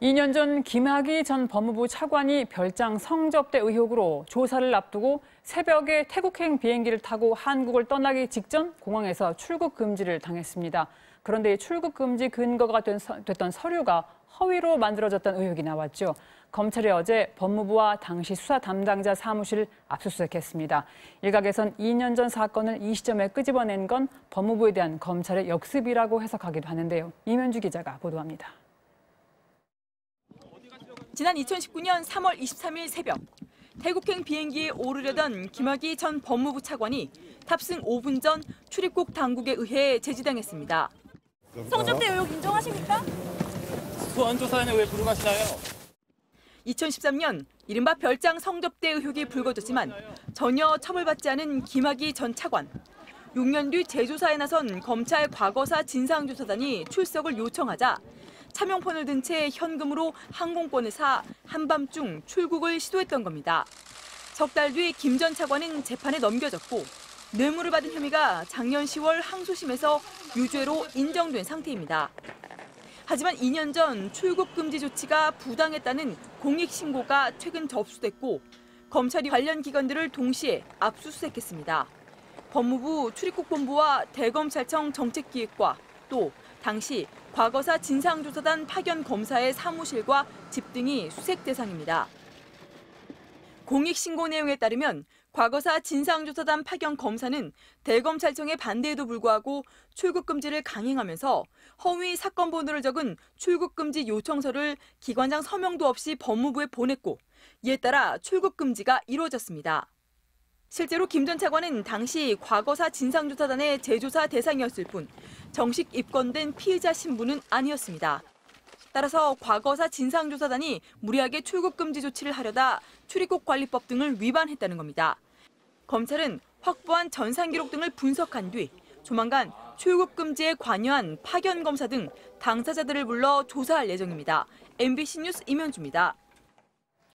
2년 전 김학의 전 법무부 차관이 별장 성접대 의혹으로 조사를 앞두고 새벽에 태국행 비행기를 타고 한국을 떠나기 직전 공항에서 출국 금지를 당했습니다. 그런데 이 출국 금지 근거가 됐던 서류가 허위로 만들어졌다는 의혹이 나왔죠. 검찰이 어제 법무부와 당시 수사 담당자 사무실을 압수수색했습니다. 일각에선 2년 전 사건을 이 시점에 끄집어낸 건 법무부에 대한 검찰의 역습이라고 해석하기도 하는데요. 이면주 기자가 보도합니다. 지난 2019년 3월 23일 새벽, 태국행 비행기에 오르려던 김학의 전 법무부 차관이 탑승 5분 전 출입국 당국에 의해 제지당했습니다. 성접대 의혹 인정하십니까? 소환조사에는 왜 불응하시나요? 2013년 이른바 별장 성접대 의혹이 불거졌지만 전혀 처벌받지 않은 김학의 전 차관. 6년 뒤 재조사에 나선 검찰 과거사 진상조사단이 출석을 요청하자 차명폰을 든 채 현금으로 항공권을 사 한밤중 출국을 시도했던 겁니다. 석 달 뒤 김 전 차관은 재판에 넘겨졌고 뇌물을 받은 혐의가 작년 10월 항소심에서 유죄로 인정된 상태입니다. 하지만 2년 전 출국 금지 조치가 부당했다는 공익신고가 최근 접수됐고 검찰이 관련 기관들을 동시에 압수수색했습니다. 법무부 출입국본부와 대검찰청 정책기획과 또 당시 과거사 진상조사단 파견 검사의 사무실과 집 등이 수색 대상입니다. 공익신고 내용에 따르면 과거사 진상조사단 파견 검사는 대검찰청의 반대에도 불구하고 출국 금지를 강행하면서 허위 사건 번호를 적은 출국 금지 요청서를 기관장 서명도 없이 법무부에 보냈고 이에 따라 출국 금지가 이루어졌습니다. 실제로 김 전 차관은 당시 과거사 진상조사단의 재조사 대상이었을 뿐 정식 입건된 피의자 신분은 아니었습니다. 따라서 과거사 진상조사단이 무리하게 출국 금지 조치를 하려다 출입국관리법 등을 위반했다는 겁니다. 검찰은 확보한 전산 기록 등을 분석한 뒤 조만간 출국 금지에 관여한 파견 검사 등 당사자들을 불러 조사할 예정입니다. MBC 뉴스 임현주입니다.